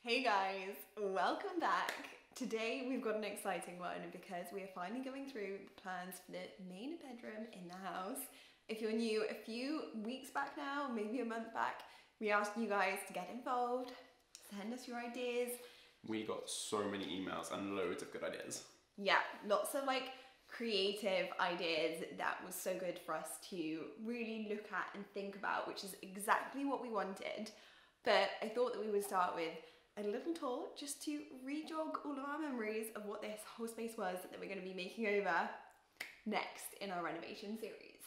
Hey guys, welcome back. Today we've got an exciting one because we are finally going through the plans for the main bedroom in the house. If you're new, a few weeks back now, maybe a month back, we asked you guys to get involved, send us your ideas. We got so many emails and loads of good ideas. Yeah, lots of creative ideas that was so good for us to really look at and think about, which is exactly what we wanted. But I thought that we would start with a little tour just to re-jog all of our memories of what this whole space was that we're going to be making over next in our renovation series.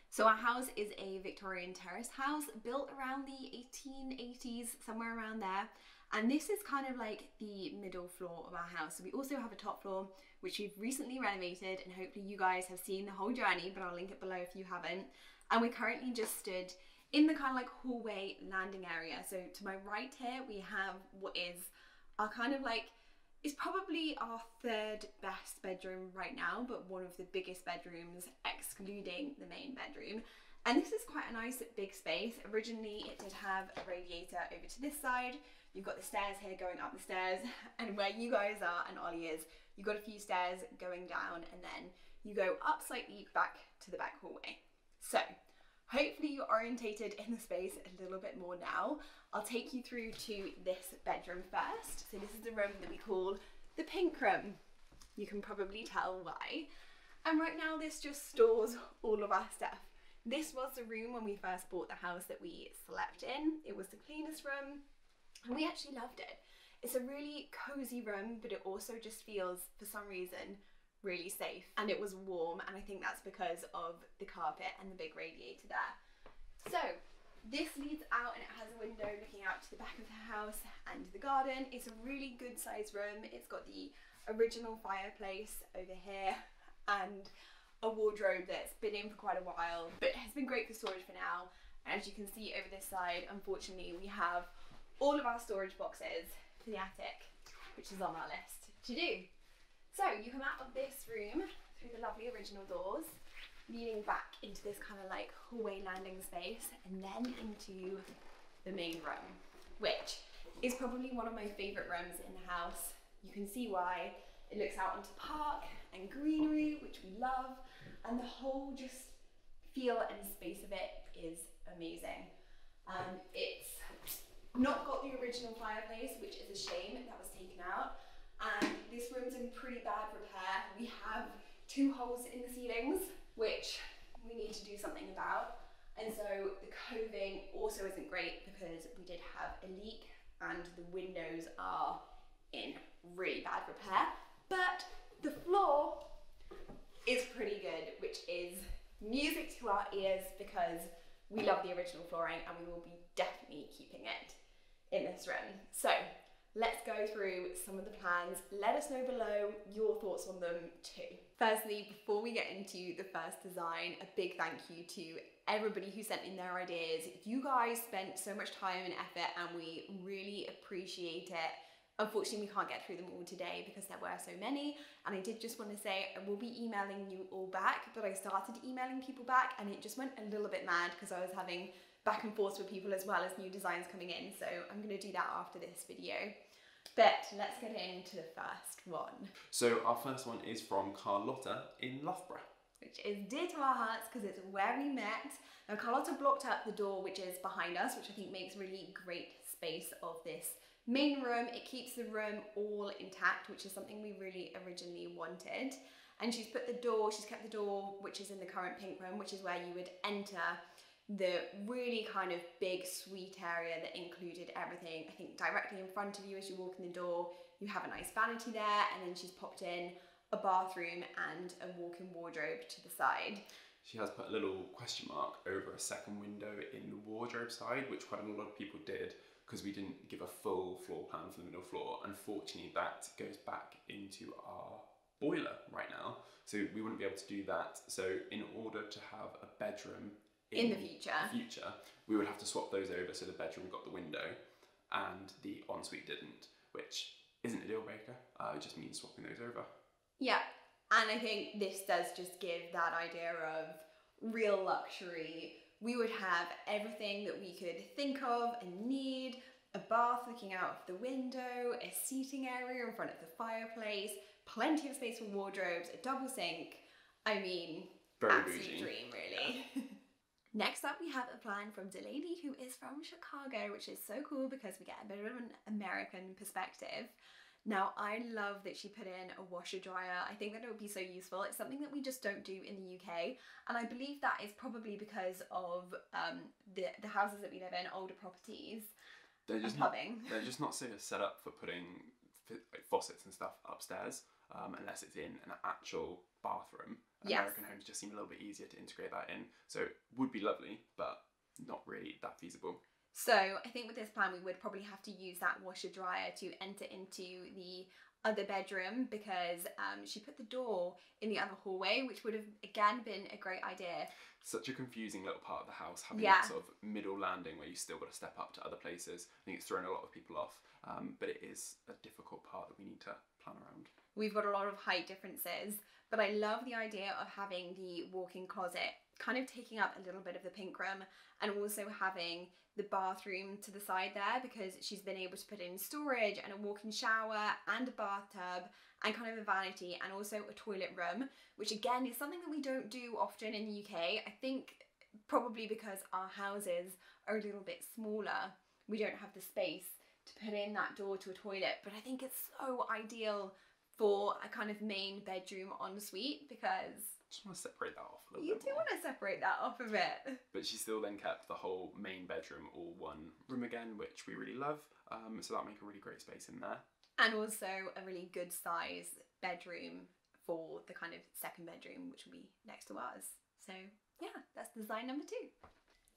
So our house is a Victorian terrace house built around the 1880s, somewhere around there. And this is kind of like the middle floor of our house. So we also have a top floor, which we've recently renovated, and hopefully you guys have seen the whole journey, but I'll link it below if you haven't. And we're currently just stood in the kind of hallway landing area. So to my right here, we have what is our is probably our third best bedroom right now, but one of the biggest bedrooms, excluding the main bedroom. And this is quite a nice big space. Originally, it did have a radiator over to this side. You've got the stairs here going up the stairs, and where you guys are and Ollie is, you've got a few stairs going down, and then you go up slightly back to the back hallway. So hopefully you're orientated in the space a little bit more now. I'll take you through to this bedroom first. So this is the room that we call the pink room. You can probably tell why. And right now this just stores all of our stuff. This was the room when we first bought the house that we slept in. It was the cleanest room and we actually loved it. It's a really cozy room, but it also just feels, for some reason, really safe, and it was warm, and I think that's because of the carpet and the big radiator there. So this leads out and it has a window looking out to the back of the house and the garden. It's a really good sized room. It's got the original fireplace over here and a wardrobe that's been in for quite a while, but has been great for storage for now. As you can see over this side, unfortunately we have all of our storage boxes for the attic, which is on our list to do. So you come out of this room through the lovely original doors, leading back into this kind of hallway landing space, and then into the main room, which is probably one of my favourite rooms in the house. You can see why. It looks out onto the park and greenery, which we love, and the whole just feel and space of it is amazing. It's not got the original fireplace, which is a shame, that was taken out. And this room's in pretty bad repair. We have 2 holes in the ceilings, which we need to do something about. And so the coving also isn't great because we did have a leak and the windows are in really bad repair. But the floor is pretty good, which is music to our ears because we love the original flooring and we will be definitely keeping it in this room. So let's go through some of the plans. Let us know below your thoughts on them too. Firstly, before we get into the first design, a big thank you to everybody who sent in their ideas. You guys spent so much time and effort and we really appreciate it. Unfortunately, we can't get through them all today because there were so many. And I did just want to say I will be emailing you all back, but I started emailing people back and it just went a little bit mad because I was having back and forth with people as well as new designs coming in. So I'm going to do that after this video. But let's get into the first one. So our first one is from Carlotta in Loughborough, which is dear to our hearts because it's where we met. Now Carlotta blocked up the door which is behind us, which I think makes really great space of this main room. It keeps the room all intact, which is something we really originally wanted. And she's kept the door which is in the current pink room, which is where you would enter the really kind of big suite area that included everything. I think directly in front of you as you walk in the door, you have a nice vanity there, and then she's popped in a bathroom and a walk-in wardrobe to the side. She has put a little question mark over a second window in the wardrobe side, which quite a lot of people did because we didn't give a full floor plan for the middle floor. Unfortunately, that goes back into our boiler right now, so we wouldn't be able to do that. So in order to have a bedroom in the future, we would have to swap those over so the bedroom got the window and the ensuite didn't, which isn't a deal breaker. It just means swapping those over. Yeah, and I think this does just give that idea of real luxury. We would have everything that we could think of and need, a bath looking out of the window, a seating area in front of the fireplace, plenty of space for wardrobes, a double sink. I mean, Very absolute bougie. dream, really. Yeah. Next up, we have a plan from Delaney, who is from Chicago, which is so cool because we get a bit of an American perspective. Now, I love that she put in a washer dryer. I think that it would be so useful. It's something that we just don't do in the UK, and I believe that is probably because of the houses that we live in, older properties. They're just not so set up for putting like faucets and stuff upstairs, unless it's in an actual bathroom. Yes. American homes just seem a little bit easier to integrate that in, so it would be lovely, but not really that feasible. So I think with this plan we would probably have to use that washer dryer to enter into the other bedroom, because she put the door in the other hallway, which would have again been a great idea. Such a confusing little part of the house, having Yeah. that sort of middle landing where you still got to step up to other places. I think it's thrown a lot of people off, but it is a difficult part that we need to plan around. We've got a lot of height differences, but I love the idea of having the walk-in closet kind of taking up a little bit of the pink room, and also having the bathroom to the side there, because she's been able to put in storage and a walk-in shower and a bathtub and kind of a vanity and also a toilet room, which again is something that we don't do often in the UK. I think probably because our houses are a little bit smaller, we don't have the space to put in that door to a toilet, but I think it's so ideal for a kind of main bedroom ensuite, because I just want to separate that off a little you bit do more. want to separate that off a bit. But she still then kept the whole main bedroom all one room again, which we really love. So that'll make a really great space in there. And also a really good size bedroom for the kind of second bedroom, which will be next to ours. So yeah, that's design number 2.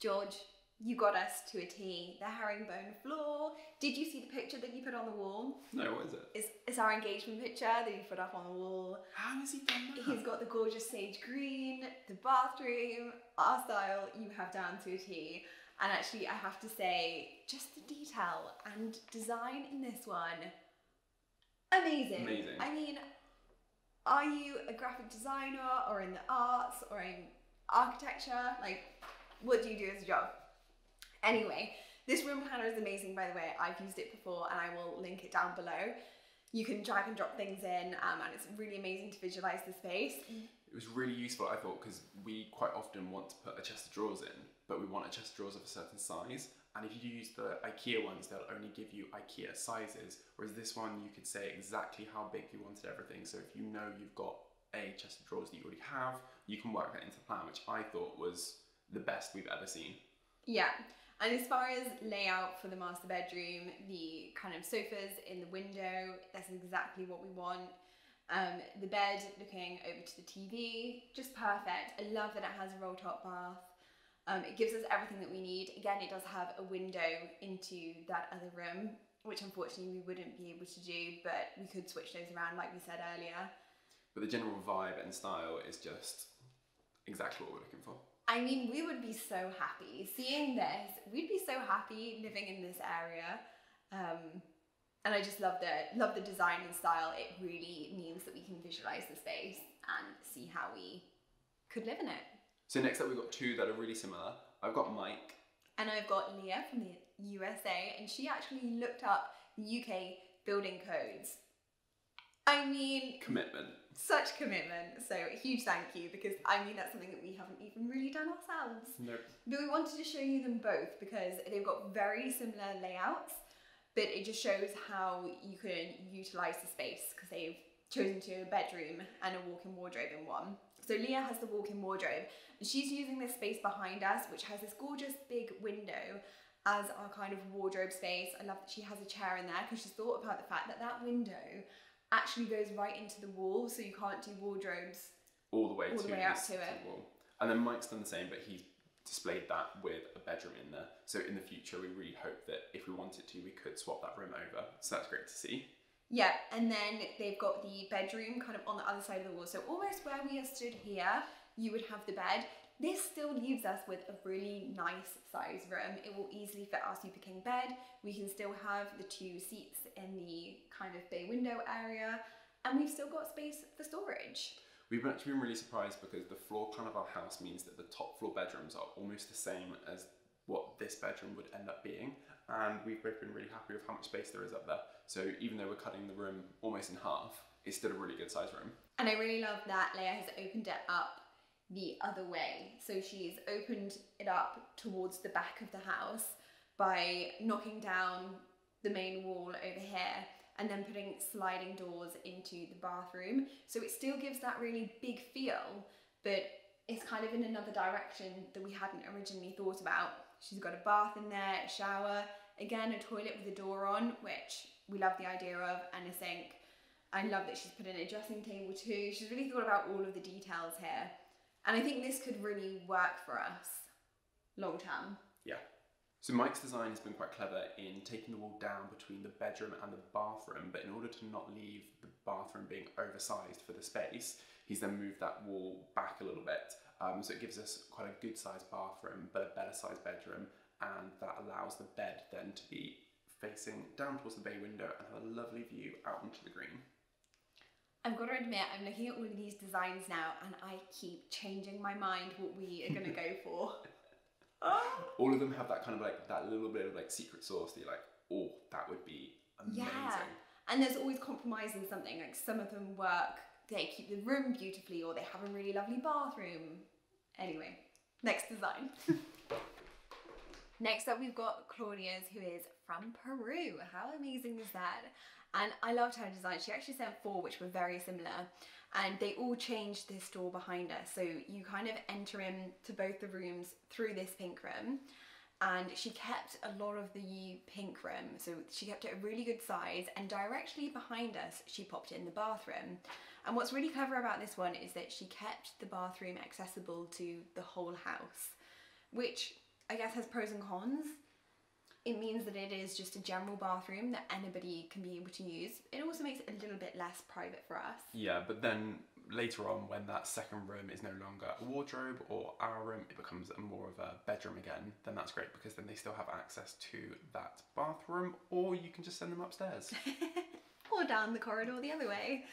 George, you got us to a T. The herringbone floor. Did you see the picture that you put on the wall? No, what is it? It's our engagement picture that you put up on the wall. How has he done that? He's got the gorgeous sage green, the bathroom, our style, you have down to a T. And actually, I have to say, just the detail and design in this one, amazing. Amazing. I mean, are you a graphic designer or in the arts or in architecture? Like, what do you do as a job? Anyway, this room planner is amazing, by the way. I've used it before and I will link it down below. You can drag and drop things in, and it's really amazing to visualize the space. It was really useful, I thought, because we quite often want to put a chest of drawers in, but we want a chest of drawers of a certain size. And if you use the IKEA ones, they'll only give you IKEA sizes. Whereas this one, you could say exactly how big you wanted everything. So if you know you've got a chest of drawers that you already have, you can work that into the plan, which I thought was the best we've ever seen. Yeah. And as far as layout for the master bedroom, the kind of sofas in the window, that's exactly what we want. The bed looking over to the TV, just perfect. I love that it has a roll top bath. It gives us everything that we need. Again, it does have a window into that other room, which unfortunately we wouldn't be able to do, but we could switch those around like we said earlier. But the general vibe and style is just exactly what we're looking for. I mean, we would be so happy seeing this. We'd be so happy living in this area. And I just love the design and style. It really means that we can visualize the space and see how we could live in it. So next up, we've got 2 that are really similar. I've got Mike. And I've got Leah from the USA, and she actually looked up the UK building codes. I mean, Commitment. Such commitment. So a huge thank you, because I mean that's something that we haven't even really done ourselves. Nope. But we wanted to show you them both because they've got very similar layouts, but it just shows how you can utilize the space, because they've chosen to a bedroom and a walk-in wardrobe in one. So Leah has the walk-in wardrobe, and she's using this space behind us, which has this gorgeous big window as our kind of wardrobe space. I love that she has a chair in there, because she's thought about the fact that that window actually goes right into the wall, so you can't do wardrobes all the way up to the it. wall. And then Mike's done the same, but he's displayed that with a bedroom in there. So in the future, we really hope that if we wanted to, we could swap that room over. So that's great to see. Yeah, and then they've got the bedroom kind of on the other side of the wall. So almost where we are stood here, you would have the bed. This still leaves us with a really nice size room. It will easily fit our Super King bed. We can still have the 2 seats in the kind of bay window area, and we've still got space for storage. We've actually been really surprised because the floor plan of our house means that the top floor bedrooms are almost the same as what this bedroom would end up being. and we've both been really happy with how much space there is up there. So even though we're cutting the room almost in half, it's still a really good size room. And I really love that Leia has opened it up the other way. So she's opened it up towards the back of the house by knocking down the main wall over here and then putting sliding doors into the bathroom. So it still gives that really big feel, but it's kind of in another direction that we hadn't originally thought about. She's got a bath in there, a shower, again a toilet with a door on, which we love the idea of, and a sink. I love that she's put in a dressing table too. She's really thought about all of the details here. And I think this could really work for us long term. Yeah. So Mike's design has been quite clever in taking the wall down between the bedroom and the bathroom, but in order to not leave the bathroom being oversized for the space, he's then moved that wall back a little bit. So it gives us quite a good sized bathroom, but a better sized bedroom, and that allows the bed then to be facing down towards the bay window and have a lovely view out onto the green. I've got to admit, I'm looking at all of these designs now and I keep changing my mind what we are going to go for. All of them have that kind of like, that little bit of like secret sauce that you're like, oh, that would be amazing. Yeah, and there's always compromise in something. Like some of them work, they keep the room beautifully, or they have a really lovely bathroom. Anyway, next design. Next up we've got Claudia's, who is from Peru. How amazing is that? And I loved her design. She actually sent 4 which were very similar, and they all changed this door behind us. So you kind of enter into both the rooms through this pink room, and she kept a lot of the pink room. So she kept it a really good size, and directly behind us, she popped in the bathroom. And what's really clever about this one is that she kept the bathroom accessible to the whole house, which I guess has pros and cons. It means that it is just a general bathroom that anybody can be able to use. It also makes it a little bit less private for us. Yeah, but then later on, when that second room is no longer a wardrobe or our room, it becomes more of a bedroom again, then that's great, because then they still have access to that bathroom, or you can just send them upstairs. Or down the corridor the other way.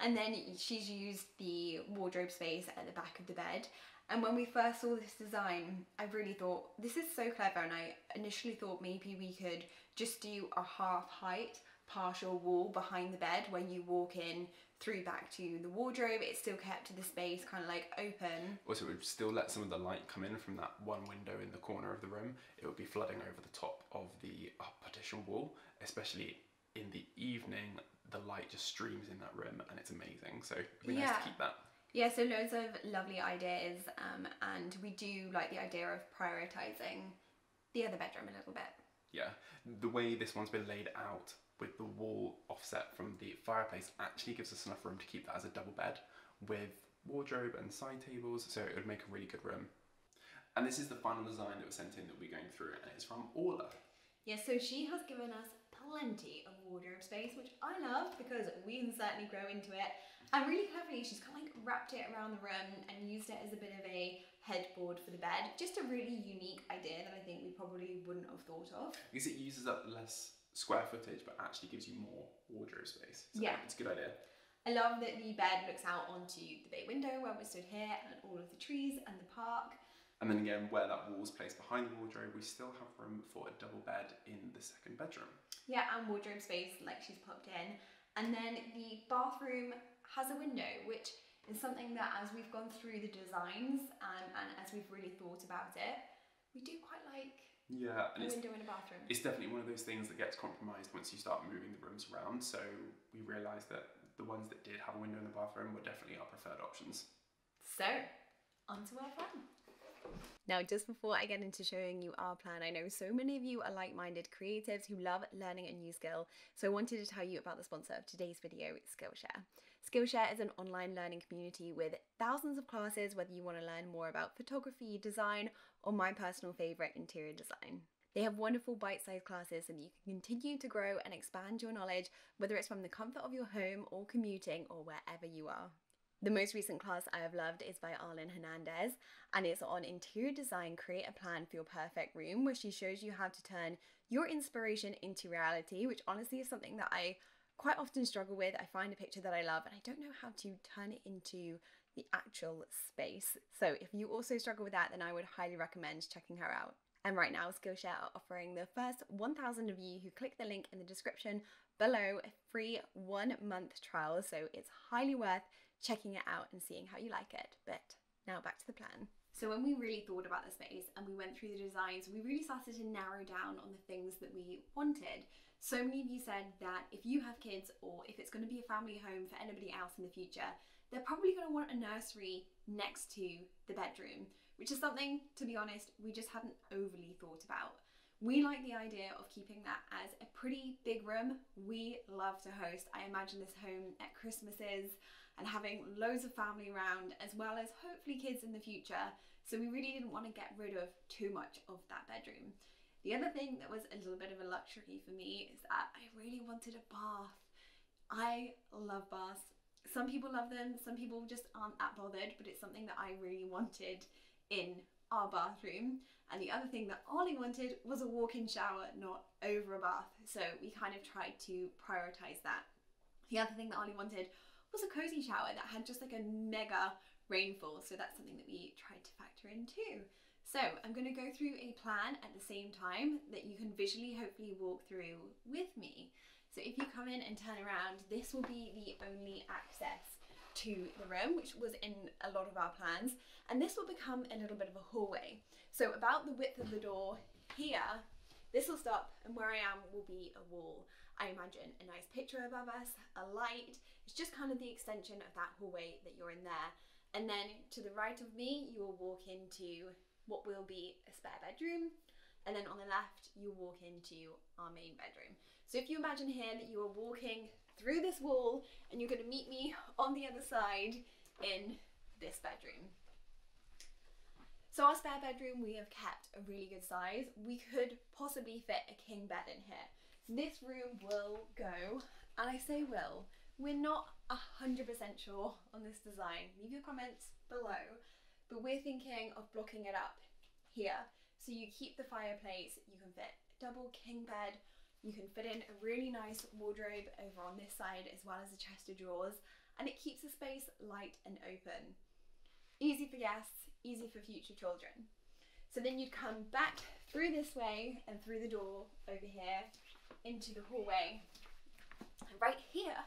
And then she's used the wardrobe space at the back of the bed. And when we first saw this design, I really thought, this is so clever. And I initially thought maybe we could just do a half height partial wall behind the bed where you walk in through back to the wardrobe. It still kept the space kind of like open. Also, it would still let some of the light come in from that one window in the corner of the room. It would be flooding over the top of the partition wall, especially in the evening. The light just streams in that room and it's amazing. So it'd be nice to keep that. Yeah, so loads of lovely ideas, and we do like the idea of prioritising the other bedroom a little bit. Yeah, the way this one's been laid out with the wall offset from the fireplace actually gives us enough room to keep that as a double bed with wardrobe and side tables, so it would make a really good room. And this is the final design that was sent in that we're going through, and it's from Orla. Yeah, so she has given us plenty of wardrobe space, which I love because we can certainly grow into it. And really cleverly, she's kind of like wrapped it around the room and used it as a bit of a headboard for the bed. Just a really unique idea that I think we probably wouldn't have thought of. Because it uses up less square footage, but actually gives you more wardrobe space. So yeah, it's a good idea. I love that the bed looks out onto the bay window where we stood here, and all of the trees and the park. And then again, where that wall's placed behind the wardrobe, we still have room for a double bed in the second bedroom. Yeah, and wardrobe space like she's popped in. And then the bathroom has a window, which is something that as we've gone through the designs and as we've really thought about it, we do quite like a window in a bathroom. It's definitely one of those things that gets compromised once you start moving the rooms around. So we realised that the ones that did have a window in the bathroom were definitely our preferred options. So, onto our plan. Now, just before I get into showing you our plan, I know so many of you are like-minded creatives who love learning a new skill, so I wanted to tell you about the sponsor of today's video, Skillshare. Skillshare is an online learning community with thousands of classes, whether you want to learn more about photography, design, or my personal favourite, interior design. They have wonderful bite-sized classes so that you can continue to grow and expand your knowledge, whether it's from the comfort of your home or commuting or wherever you are. The most recent class I have loved is by Arlen Hernandez, and it's on interior design, create a plan for your perfect room, where she shows you how to turn your inspiration into reality, which honestly is something that I quite often struggle with. I find a picture that I love and I don't know how to turn it into the actual space. So if you also struggle with that, then I would highly recommend checking her out. And right now, Skillshare are offering the first 1,000 of you who click the link in the description below a free 1-month trial. So it's highly worth checking it out and seeing how you like it. But now back to the plan. So when we really thought about the space and we went through the designs, we really started to narrow down on the things that we wanted. So many of you said that if you have kids, or if it's going to be a family home for anybody else in the future, they're probably going to want a nursery next to the bedroom, which is something, to be honest, we just hadn't overly thought about. We like the idea of keeping that as a pretty big room. We love to host. I imagine this home at Christmases and having loads of family around, as well as hopefully kids in the future. So we really didn't want to get rid of too much of that bedroom. The other thing that was a little bit of a luxury for me is that I really wanted a bath. I love baths. Some people love them, some people just aren't that bothered, but it's something that I really wanted in our bathroom. And the other thing that Ollie wanted was a walk-in shower, not over a bath. So we kind of tried to prioritize that. The other thing that Ollie wanted was a cozy shower that had just like a mega rainfall. So that's something that we tried to factor in too. So I'm going to go through a plan at the same time that you can visually hopefully walk through with me. So if you come in and turn around, this will be the only access to the room, which was in a lot of our plans. And this will become a little bit of a hallway. So about the width of the door here, this will stop, and where I am will be a wall. I imagine a nice picture above us, a light. It's just kind of the extension of that hallway that you're in there. And then to the right of me, you will walk into what will be a spare bedroom. And then on the left, you walk into our main bedroom. So if you imagine here that you are walking through this wall and you're going to meet me on the other side in this bedroom. So our spare bedroom, we have kept a really good size. We could possibly fit a king bed in here. This room will go, and I say will, we're not 100% sure on this design. Leave your comments below, but we're thinking of blocking it up here. So you keep the fireplace, you can fit a double king bed, you can fit in a really nice wardrobe over on this side as well as a chest of drawers, and it keeps the space light and open. Easy for guests, easy for future children. So then you'd come back through this way and through the door over here into the hallway. And right here,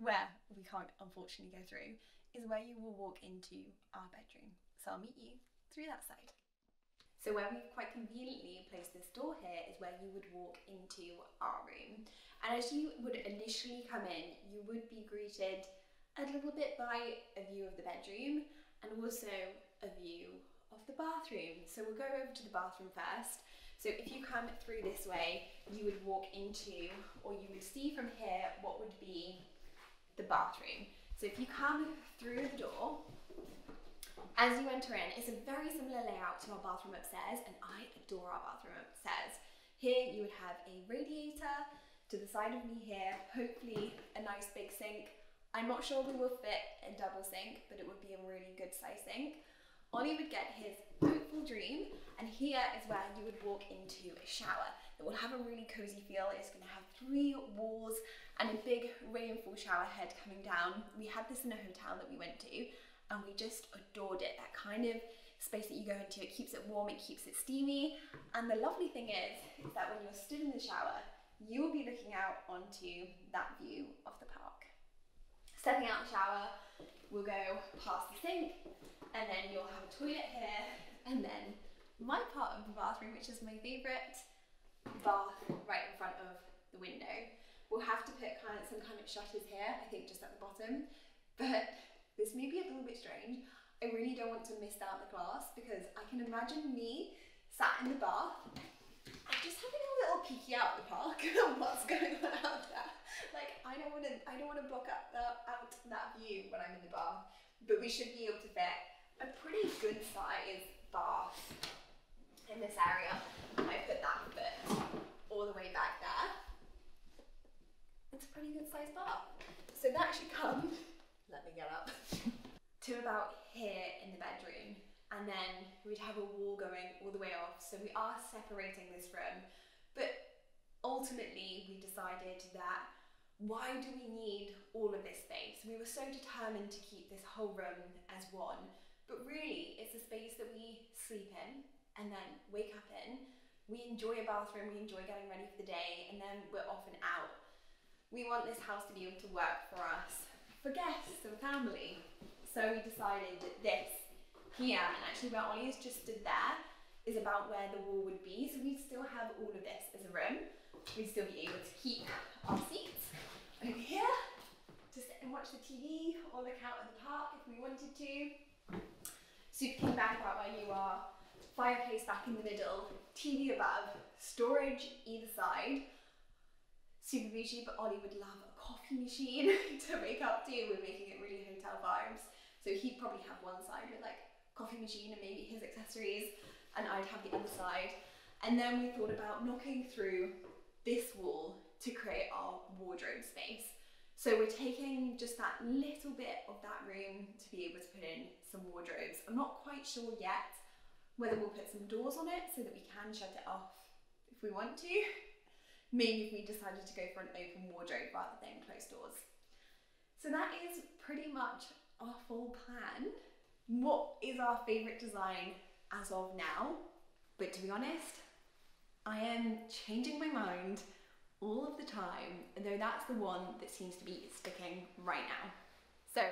where we can't unfortunately go through, is where you will walk into our bedroom. So I'll meet you through that side. So where we've quite conveniently placed this door here is where you would walk into our room. And as you would initially come in, you would be greeted a little bit by a view of the bedroom and also a view of the bathroom. So we'll go over to the bathroom first. So if you come through this way, you would walk into, or you would see from here what would be the bathroom. So if you come through the door, as you enter in, it's a very similar layout to our bathroom upstairs, and I adore our bathroom upstairs. Here you would have a radiator to the side of me here, hopefully a nice big sink. I'm not sure we will fit a double sink, but it would be a really good size sink. Ollie would get his hopeful dream, and here is where you would walk into a shower that will have a really cozy feel. It's going to have 3 walls and a big rainfall shower head coming down. We had this in a hotel that we went to, and we just adored it. That kind of space that you go into, it keeps it warm, it keeps it steamy. And the lovely thing is that when you're stood in the shower, you will be looking out onto that view of the park. Stepping out the shower, we'll go past the sink, and then you'll have a toilet here, and then my part of the bathroom, which is my favourite, bath right in front of the window. We'll have to put some kind of shutters here, I think just at the bottom, but this may be a little bit strange. I really don't want to miss out the glass because I can imagine me sat in the bath and just having a little peeky out the park of what's going on out there. Like I don't want to block out that view when I'm in the bath, but we should be able to fit a pretty good size bath in this area. I put that foot all the way back there. It's a pretty good size bath. So that should come, let me get up, to about here in the bedroom. And then we'd have a wall going all the way off. So we are separating this room, but ultimately we decided that why do we need all of this space? We were so determined to keep this whole room as one, but really it's a space that we sleep in, and then wake up in. We enjoy a bathroom, we enjoy getting ready for the day, and then we're off and out. We want this house to be able to work for us, for guests and family. So we decided that this here, and actually where Ollie has just stood there, is about where the wall would be. So we'd still have all of this as a room. We'd still be able to keep our seats over here to sit and watch the TV or look out at the park if we wanted to. Super keen back about where you are. Fireplace back in the middle, TV above, storage either side. Super bougie, but Ollie would love a coffee machine to wake up to. We're making it really hotel vibes. So he'd probably have one side with like coffee machine and maybe his accessories, and I'd have the other side. And then we thought about knocking through this wall to create our wardrobe space. So we're taking just that little bit of that room to be able to put in some wardrobes. I'm not quite sure yet whether we'll put some doors on it so that we can shut it off if we want to. Maybe if we decided to go for an open wardrobe rather than closed doors. So that is pretty much our full plan. What is our favourite design as of now? But to be honest, I am changing my mind all of the time, though that's the one that seems to be sticking right now. So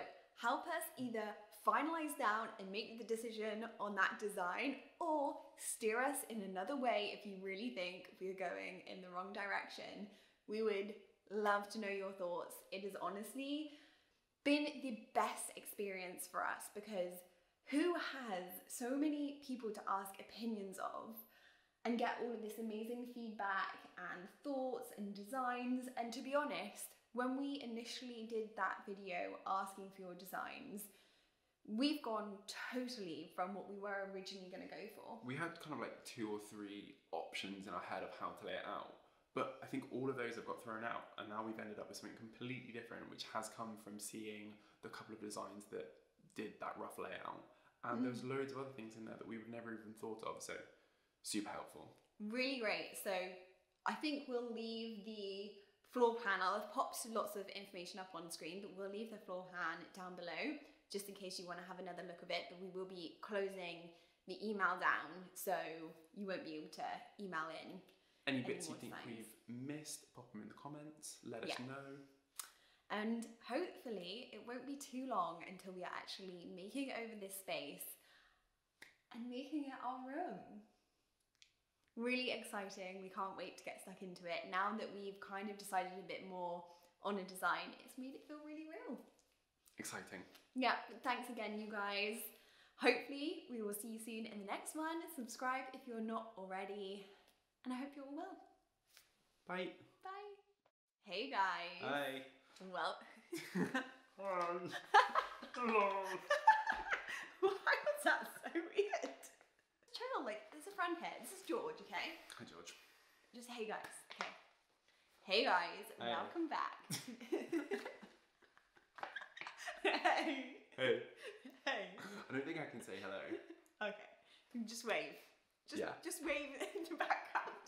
help us either finalize down and make the decision on that design, or steer us in another way if you really think we're going in the wrong direction. We would love to know your thoughts. It has honestly been the best experience for us, because who has so many people to ask opinions of and get all of this amazing feedback and thoughts and designs? And to be honest, when we initially did that video asking for your designs, we've gone totally from what we were originally going to go for. We had kind of like 2 or 3 options in our head of how to lay it out, but I think all of those have got thrown out, and now we've ended up with something completely different, which has come from seeing the couple of designs that did that rough layout. And there's loads of other things in there that we would never even thought of, so super helpful. Really great. So I think we'll leave the floor plan. I'll have popped lots of information up on screen, but we'll leave the floor plan down below just in case you want to have another look of it. But we will be closing the email down, so you won't be able to email in any bits you think we've missed, pop them in the comments, let us know. And hopefully it won't be too long until we are actually making over this space and making it our room. Really exciting. We can't wait to get stuck into it. Now that we've kind of decided a bit more on a design, it's made it feel really real. Exciting. Yeah, thanks again, you guys. Hopefully we will see you soon in the next one. Subscribe if you're not already, and I hope you're all well. Bye. Bye. Hey guys. Hi. Well. Hello. Why was that so weird? Chill, like, there's a friend here. This is George, okay? Hi, George. Just hey guys, okay. Hey guys, Hey. welcome back. Hey. Hey. Hey. I don't think I can say hello. Okay, just wave. Just wave in the background.